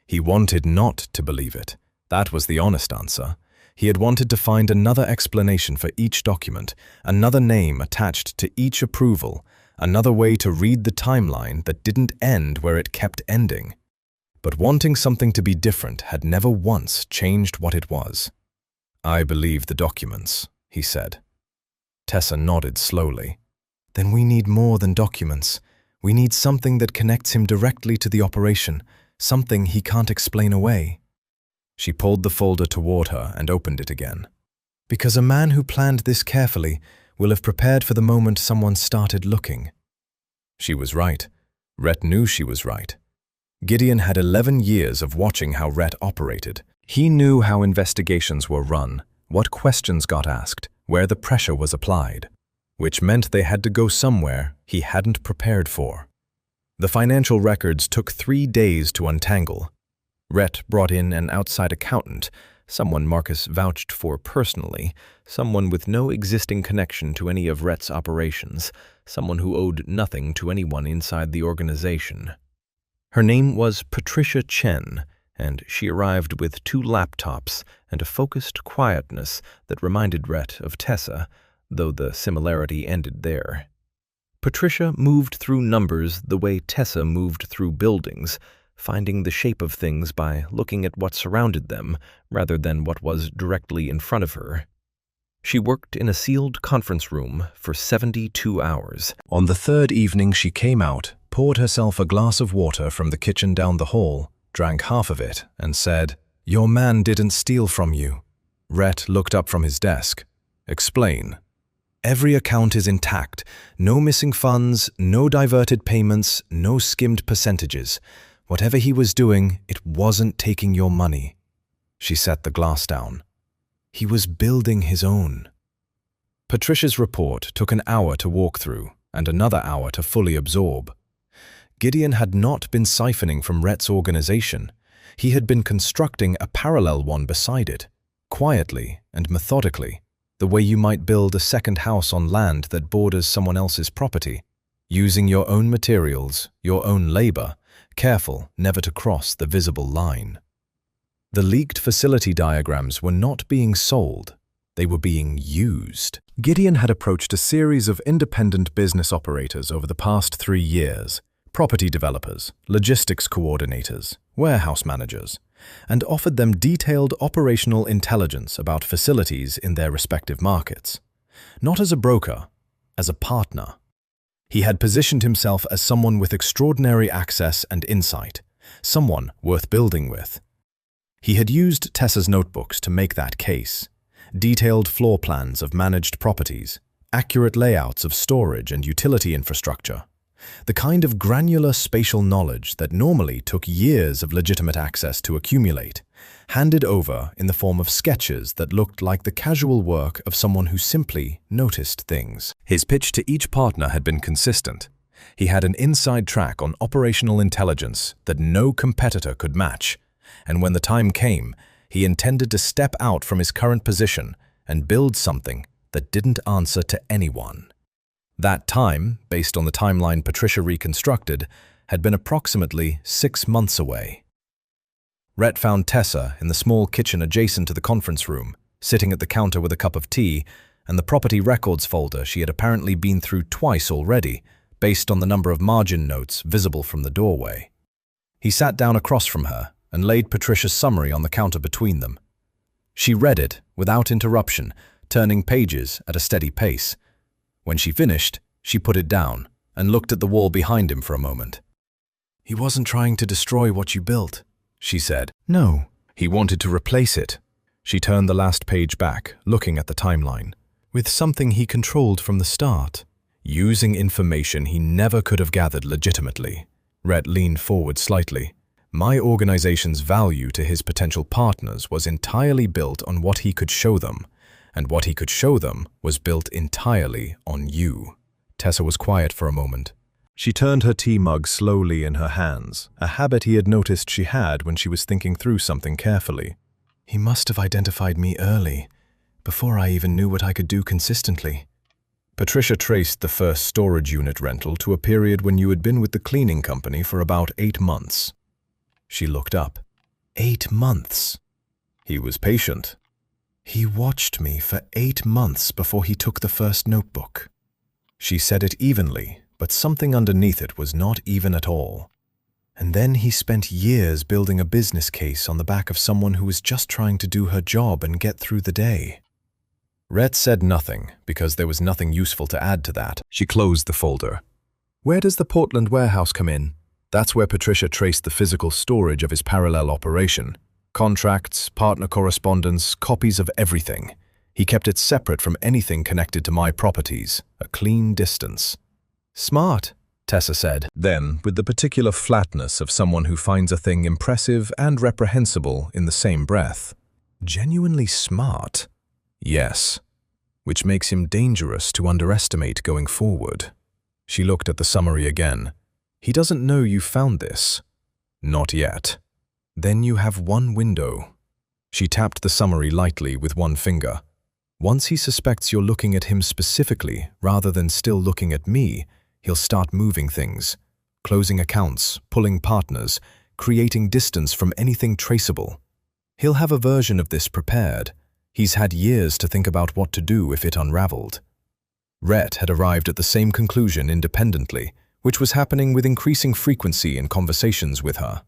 He wanted not to believe it. That was the honest answer. He had wanted to find another explanation for each document, another name attached to each approval, another way to read the timeline that didn't end where it kept ending. But wanting something to be different had never once changed what it was. "I believe the documents," he said. Tessa nodded slowly. "Then we need more than documents. We need something that connects him directly to the operation, something he can't explain away." She pulled the folder toward her and opened it again. "Because a man who planned this carefully will have prepared for the moment someone started looking." She was right. Rhett knew she was right. Gideon had 11 years of watching how Rhett operated. He knew how investigations were run, what questions got asked, where the pressure was applied, which meant they had to go somewhere he hadn't prepared for. The financial records took 3 days to untangle. Rhett brought in an outside accountant, someone Marcus vouched for personally, someone with no existing connection to any of Rhett's operations, someone who owed nothing to anyone inside the organization. Her name was Patricia Chen, and she arrived with 2 laptops and a focused quietness that reminded Rhett of Tessa, though the similarity ended there. Patricia moved through numbers the way Tessa moved through buildings, finding the shape of things by looking at what surrounded them rather than what was directly in front of her. She worked in a sealed conference room for 72 hours. On the 3rd evening she came out, poured herself a glass of water from the kitchen down the hall, drank half of it, and said, "Your man didn't steal from you." Rhett looked up from his desk. "Explain." "Every account is intact. No missing funds, no diverted payments, no skimmed percentages. Whatever he was doing, it wasn't taking your money." She set the glass down. "He was building his own." Patricia's report took an hour to walk through, and another hour to fully absorb. Gideon had not been siphoning from Rhett's organization. He had been constructing a parallel one beside it, quietly and methodically, the way you might build a second house on land that borders someone else's property, using your own materials, your own labor, careful never to cross the visible line. The leaked facility diagrams were not being sold, they were being used. Gideon had approached a series of independent business operators over the past 3 years. Property developers, logistics coordinators, warehouse managers, and offered them detailed operational intelligence about facilities in their respective markets. Not as a broker, as a partner. He had positioned himself as someone with extraordinary access and insight, someone worth building with. He had used Tessa's notebooks to make that case. Detailed floor plans of managed properties, accurate layouts of storage and utility infrastructure. The kind of granular spatial knowledge that normally took years of legitimate access to accumulate, handed over in the form of sketches that looked like the casual work of someone who simply noticed things. His pitch to each partner had been consistent. He had an inside track on operational intelligence that no competitor could match, and when the time came, he intended to step out from his current position and build something that didn't answer to anyone. That time, based on the timeline Patricia reconstructed, had been approximately 6 months away. Rhett found Tessa in the small kitchen adjacent to the conference room, sitting at the counter with a cup of tea and the property records folder she had apparently been through twice already, based on the number of margin notes visible from the doorway. He sat down across from her and laid Patricia's summary on the counter between them. She read it without interruption, turning pages at a steady pace. When she finished, she put it down and looked at the wall behind him for a moment. "He wasn't trying to destroy what you built," she said. "No, he wanted to replace it." She turned the last page back, looking at the timeline. "With something he controlled from the start, using information he never could have gathered legitimately." Rhett leaned forward slightly. "My organization's value to his potential partners was entirely built on what he could show them, and what he could show them was built entirely on you." Tessa was quiet for a moment. She turned her tea mug slowly in her hands, a habit he had noticed she had when she was thinking through something carefully. "He must have identified me early, before I even knew what I could do consistently." Patricia traced the first storage unit rental to a period when you had been with the cleaning company for about 8 months. She looked up. 8 months. He was patient. "He watched me for 8 months before he took the first notebook." She said it evenly, but something underneath it was not even at all. "And then he spent years building a business case on the back of someone who was just trying to do her job and get through the day." Rhett said nothing, because there was nothing useful to add to that. She closed the folder. "Where does the Portland warehouse come in?" That's where Patricia traced the physical storage of his parallel operation. Contracts, partner correspondence, copies of everything. He kept it separate from anything connected to my properties, a clean distance. "Smart," Tessa said. Then, with the particular flatness of someone who finds a thing impressive and reprehensible in the same breath. "Genuinely smart?" "Yes. Which makes him dangerous to underestimate going forward." She looked at the summary again. "He doesn't know you found this." "Not yet." "Then you have one window." She tapped the summary lightly with one finger. "Once he suspects you're looking at him specifically rather than still looking at me, he'll start moving things, closing accounts, pulling partners, creating distance from anything traceable. He'll have a version of this prepared. He's had years to think about what to do if it unraveled." Rhett had arrived at the same conclusion independently, which was happening with increasing frequency in conversations with her.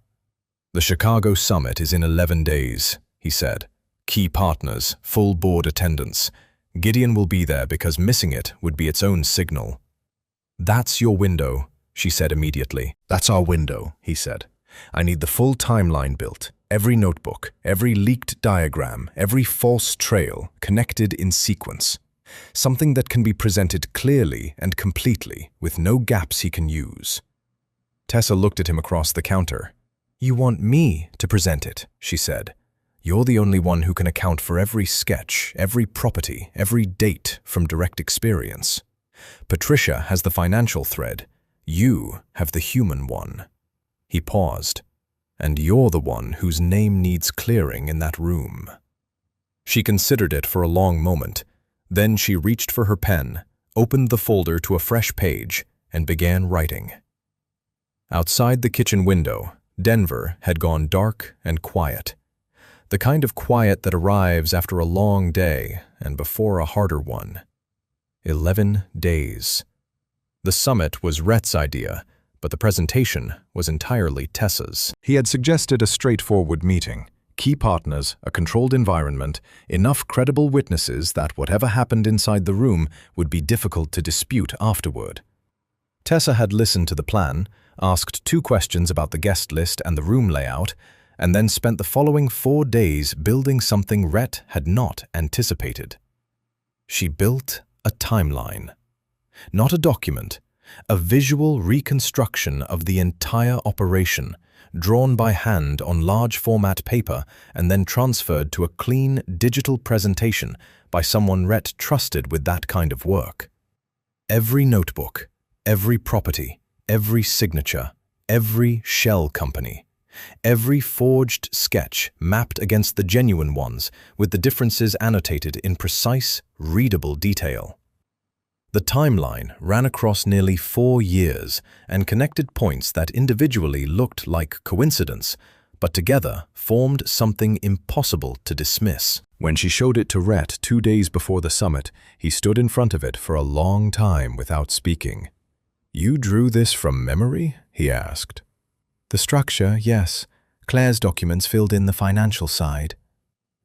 "The Chicago summit is in 11 days, he said. "Key partners, full board attendance. Gideon will be there because missing it would be its own signal." "That's your window," she said immediately. "That's our window," he said. "I need the full timeline built, every notebook, every leaked diagram, every false trail, connected in sequence. Something that can be presented clearly and completely, with no gaps he can use." Tessa looked at him across the counter. "You want me to present it," she said. "You're the only one who can account for every sketch, every property, every date from direct experience. Patricia has the financial thread. You have the human one." He paused. "And you're the one whose name needs clearing in that room." She considered it for a long moment. Then she reached for her pen, opened the folder to a fresh page, and began writing. Outside the kitchen window, Denver had gone dark and quiet. The kind of quiet that arrives after a long day and before a harder one. 11 days. The summit was Rhett's idea, but the presentation was entirely Tessa's. He had suggested a straightforward meeting, key partners, a controlled environment, enough credible witnesses that whatever happened inside the room would be difficult to dispute afterward. Tessa had listened to the plan, asked 2 questions about the guest list and the room layout, and then spent the following 4 days building something Rhett had not anticipated. She built a timeline. Not a document, a visual reconstruction of the entire operation, drawn by hand on large format paper and then transferred to a clean digital presentation by someone Rhett trusted with that kind of work. Every notebook, every property, every signature, every shell company, every forged sketch mapped against the genuine ones with the differences annotated in precise, readable detail. The timeline ran across nearly 4 years and connected points that individually looked like coincidence, but together formed something impossible to dismiss. When she showed it to Rhett 2 days before the summit, he stood in front of it for a long time without speaking. "You drew this from memory?" he asked. "The structure, yes. Claire's documents filled in the financial side."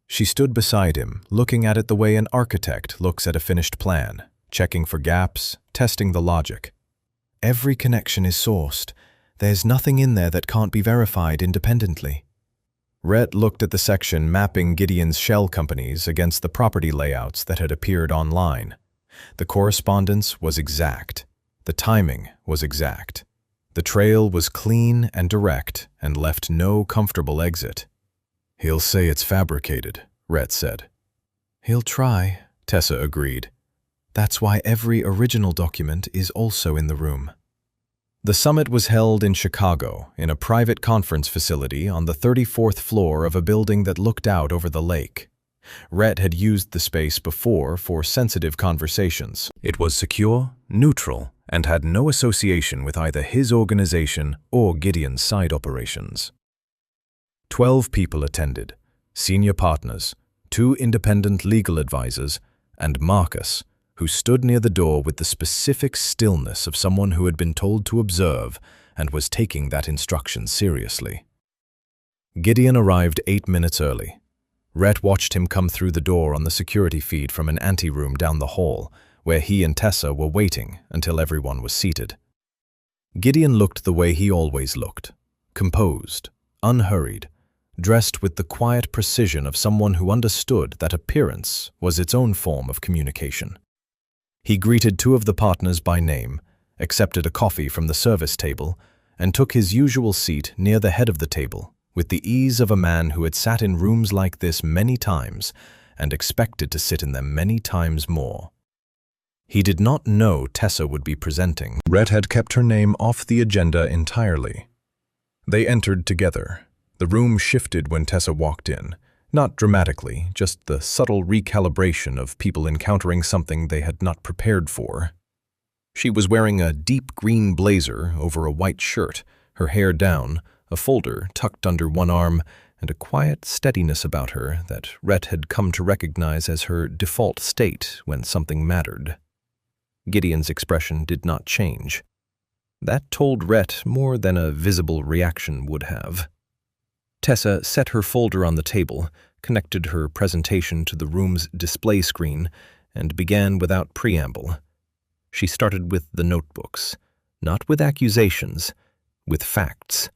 She stood beside him, looking at it the way an architect looks at a finished plan, checking for gaps, testing the logic. "Every connection is sourced. There's nothing in there that can't be verified independently." Rhett looked at the section mapping Gideon's shell companies against the property layouts that had appeared online. The correspondence was exact. The timing was exact. The trail was clean and direct and left no comfortable exit. "He'll say it's fabricated," Rhett said. "He'll try," Tessa agreed. "That's why every original document is also in the room." The summit was held in Chicago, in a private conference facility on the 34th floor of a building that looked out over the lake. Rhett had used the space before for sensitive conversations. It was secure, neutral, and had no association with either his organization or Gideon's side operations. 12 people attended, senior partners, 2 independent legal advisors, and Marcus, who stood near the door with the specific stillness of someone who had been told to observe and was taking that instruction seriously. Gideon arrived 8 minutes early. Rhett watched him come through the door on the security feed from an anteroom down the hall, where he and Tessa were waiting until everyone was seated. Gideon looked the way he always looked, composed, unhurried, dressed with the quiet precision of someone who understood that appearance was its own form of communication. He greeted 2 of the partners by name, accepted a coffee from the service table, and took his usual seat near the head of the table, with the ease of a man who had sat in rooms like this many times and expected to sit in them many times more. He did not know Tessa would be presenting. Rhett had kept her name off the agenda entirely. They entered together. The room shifted when Tessa walked in. Not dramatically, just the subtle recalibration of people encountering something they had not prepared for. She was wearing a deep green blazer over a white shirt, her hair down, a folder tucked under one arm, and a quiet steadiness about her that Rhett had come to recognize as her default state when something mattered. Gideon's expression did not change. That told Rhett more than a visible reaction would have. Tessa set her folder on the table, connected her presentation to the room's display screen, and began without preamble. She started with the notebooks, not with accusations, with facts.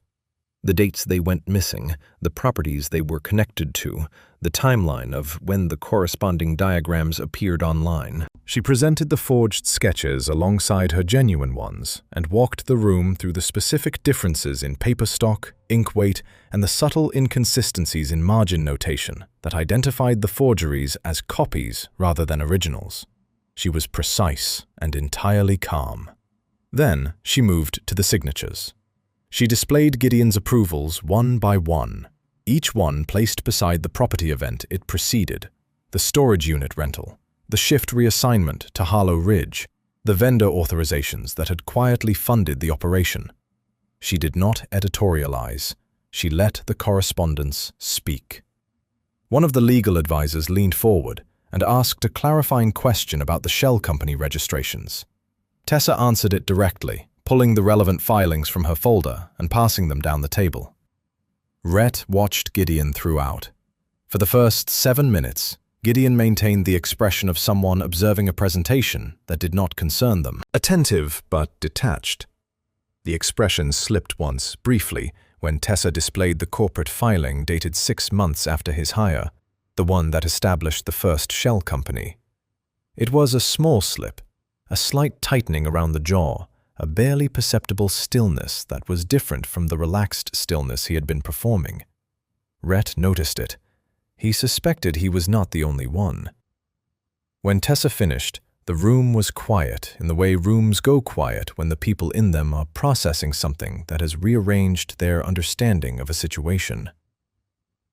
The dates they went missing, the properties they were connected to, the timeline of when the corresponding diagrams appeared online. She presented the forged sketches alongside her genuine ones and walked the room through the specific differences in paper stock, ink weight, and the subtle inconsistencies in margin notation that identified the forgeries as copies rather than originals. She was precise and entirely calm. Then she moved to the signatures. She displayed Gideon's approvals one by one, each one placed beside the property event it preceded, the storage unit rental, the shift reassignment to Harlow Ridge, the vendor authorizations that had quietly funded the operation. She did not editorialize. She let the correspondence speak. One of the legal advisors leaned forward and asked a clarifying question about the shell company registrations. Tessa answered it directly, pulling the relevant filings from her folder and passing them down the table. Rhett watched Gideon throughout. For the first 7 minutes, Gideon maintained the expression of someone observing a presentation that did not concern them, attentive but detached. The expression slipped once, briefly, when Tessa displayed the corporate filing dated 6 months after his hire, the one that established the first shell company. It was a small slip, a slight tightening around the jaw, a barely perceptible stillness that was different from the relaxed stillness he had been performing. Rhett noticed it. He suspected he was not the only one. When Tessa finished, the room was quiet in the way rooms go quiet when the people in them are processing something that has rearranged their understanding of a situation.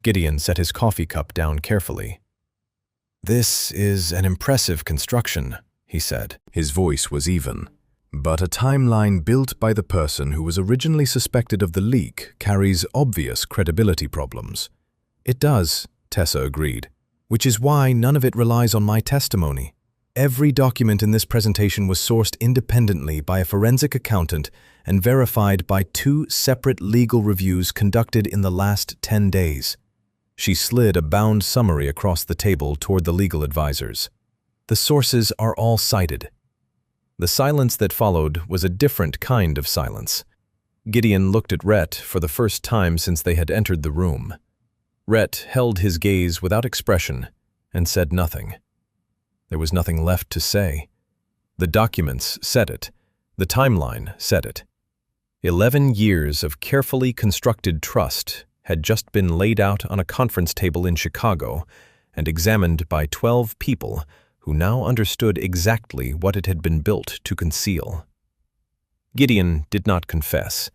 Gideon set his coffee cup down carefully. "This is an impressive construction," he said. His voice was even. "But a timeline built by the person who was originally suspected of the leak carries obvious credibility problems." "It does," Tessa agreed, "which is why none of it relies on my testimony. Every document in this presentation was sourced independently by a forensic accountant and verified by 2 separate legal reviews conducted in the last 10 days. She slid a bound summary across the table toward the legal advisors. "The sources are all cited." The silence that followed was a different kind of silence. Gideon looked at Rhett for the first time since they had entered the room. Rhett held his gaze without expression and said nothing. There was nothing left to say. The documents said it. The timeline said it. 11 years of carefully constructed trust had just been laid out on a conference table in Chicago and examined by 12 people who now understood exactly what it had been built to conceal. Gideon did not confess.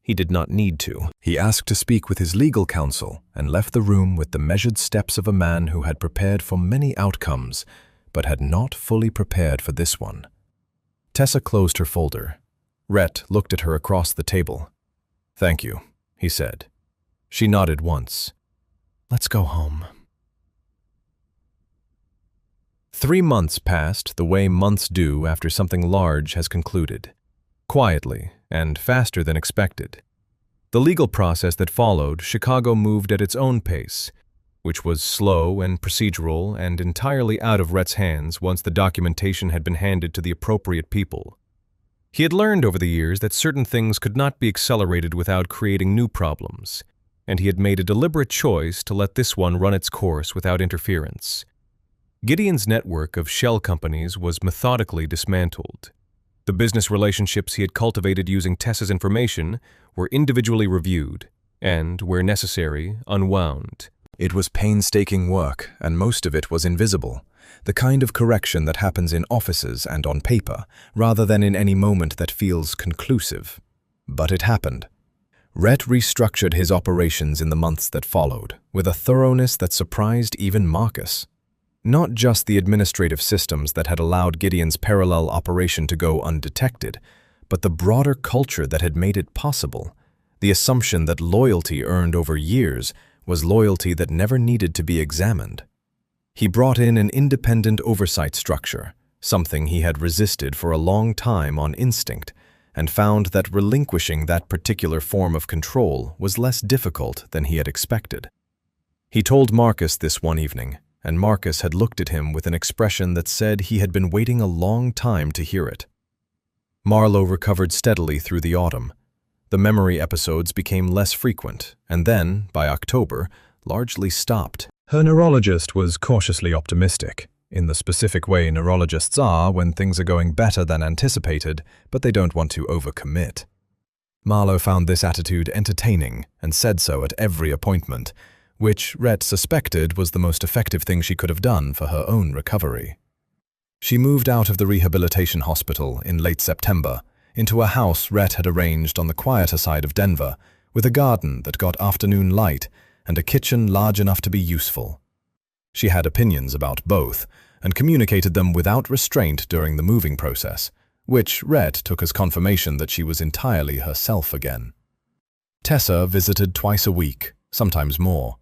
He did not need to. He asked to speak with his legal counsel and left the room with the measured steps of a man who had prepared for many outcomes, but had not fully prepared for this one. Tessa closed her folder. Rhett looked at her across the table. "Thank you," he said. She nodded once. "Let's go home." 3 months passed the way months do after something large has concluded. Quietly and faster than expected. The legal process that followed, Chicago moved at its own pace, which was slow and procedural and entirely out of Rhett's hands once the documentation had been handed to the appropriate people. He had learned over the years that certain things could not be accelerated without creating new problems, and he had made a deliberate choice to let this one run its course without interference. Gideon's network of shell companies was methodically dismantled. The business relationships he had cultivated using Tessa's information were individually reviewed and, where necessary, unwound. It was painstaking work, and most of it was invisible, the kind of correction that happens in offices and on paper, rather than in any moment that feels conclusive. But it happened. Rhett restructured his operations in the months that followed, with a thoroughness that surprised even Marcus. Not just the administrative systems that had allowed Gideon's parallel operation to go undetected, but the broader culture that had made it possible, the assumption that loyalty earned over years was loyalty that never needed to be examined. He brought in an independent oversight structure, something he had resisted for a long time on instinct, and found that relinquishing that particular form of control was less difficult than he had expected. He told Marcus this one evening, and Marcus had looked at him with an expression that said he had been waiting a long time to hear it. Marlowe recovered steadily through the autumn. The memory episodes became less frequent, and then, by October, largely stopped. Her neurologist was cautiously optimistic, in the specific way neurologists are when things are going better than anticipated, but they don't want to overcommit. Marlowe found this attitude entertaining and said so at every appointment, which Rhett suspected was the most effective thing she could have done for her own recovery. She moved out of the rehabilitation hospital in late September into a house Rhett had arranged on the quieter side of Denver, with a garden that got afternoon light and a kitchen large enough to be useful. She had opinions about both, and communicated them without restraint during the moving process, which Rhett took as confirmation that she was entirely herself again. Tessa visited twice a week, sometimes more.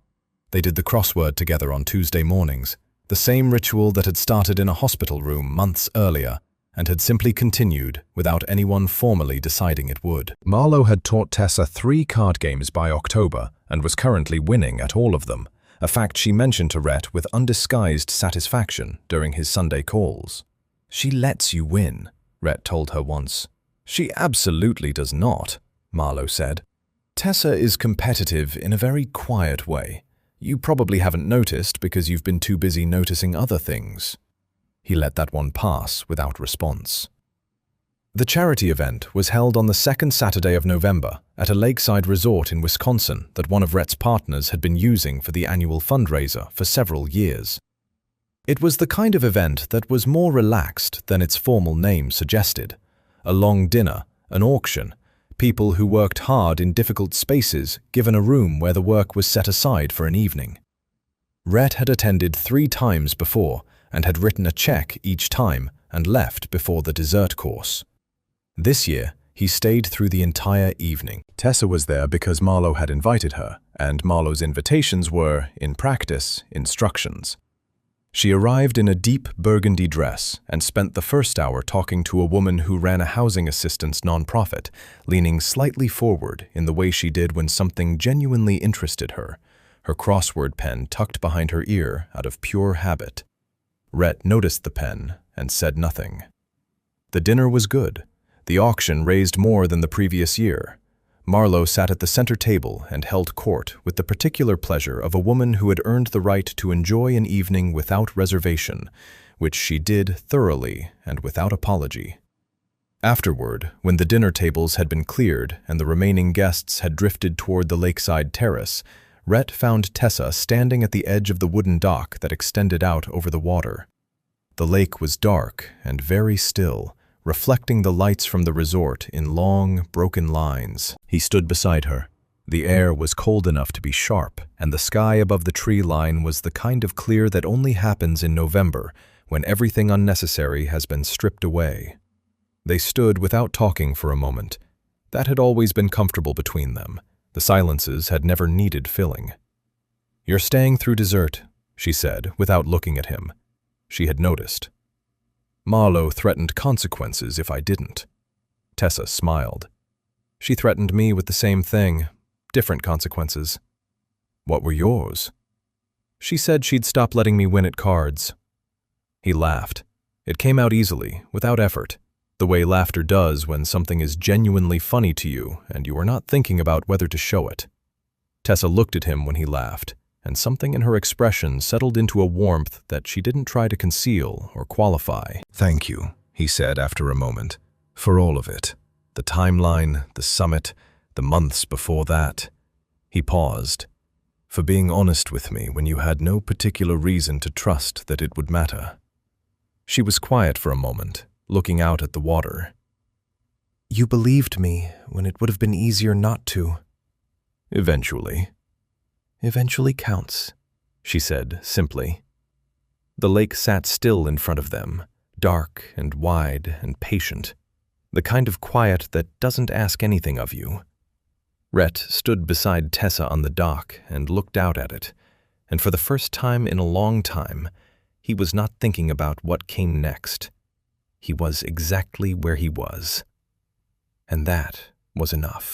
They did the crossword together on Tuesday mornings, the same ritual that had started in a hospital room months earlier, and had simply continued without anyone formally deciding it would. Marlowe had taught Tessa 3 card games by October and was currently winning at all of them, a fact she mentioned to Rhett with undisguised satisfaction during his Sunday calls. "She lets you win," Rhett told her once. "She absolutely does not," Marlowe said. "Tessa is competitive in a very quiet way. You probably haven't noticed because you've been too busy noticing other things." He let that one pass without response. The charity event was held on the second Saturday of November at a lakeside resort in Wisconsin that one of Rhett's partners had been using for the annual fundraiser for several years. It was the kind of event that was more relaxed than its formal name suggested. A long dinner, an auction, people who worked hard in difficult spaces given a room where the work was set aside for an evening. Rhett had attended 3 times before and had written a check each time and left before the dessert course. This year, he stayed through the entire evening. Tessa was there because Marlowe had invited her, and Marlowe's invitations were, in practice, instructions. She arrived in a deep burgundy dress and spent the first hour talking to a woman who ran a housing assistance nonprofit, leaning slightly forward in the way she did when something genuinely interested her, her crossword pen tucked behind her ear out of pure habit. Rhett noticed the pen and said nothing. The dinner was good. The auction raised more than the previous year. Marlowe sat at the center table and held court with the particular pleasure of a woman who had earned the right to enjoy an evening without reservation, which she did thoroughly and without apology. Afterward, when the dinner tables had been cleared and the remaining guests had drifted toward the lakeside terrace, Rhett found Tessa standing at the edge of the wooden dock that extended out over the water. The lake was dark and very still, reflecting the lights from the resort in long, broken lines. He stood beside her. The air was cold enough to be sharp, and the sky above the tree line was the kind of clear that only happens in November, when everything unnecessary has been stripped away. They stood without talking for a moment. That had always been comfortable between them. The silences had never needed filling. "You're staying through dessert," she said, without looking at him. She had noticed. "Marlowe threatened consequences if I didn't." Tessa smiled. "She threatened me with the same thing, different consequences." "What were yours?" "She said she'd stop letting me win at cards." He laughed. It came out easily, without effort, the way laughter does when something is genuinely funny to you and you are not thinking about whether to show it. Tessa looked at him when he laughed, and something in her expression settled into a warmth that she didn't try to conceal or qualify. "Thank you," he said after a moment, "for all of it. The timeline, the summit, the months before that." He paused. "For being honest with me when you had no particular reason to trust that it would matter." She was quiet for a moment, looking out at the water. "You believed me when it would have been easier not to." "Eventually." "Eventually counts," she said simply. The lake sat still in front of them, dark and wide and patient, the kind of quiet that doesn't ask anything of you. Rhett stood beside Tessa on the dock and looked out at it, and for the first time in a long time, he was not thinking about what came next. He was exactly where he was. And that was enough.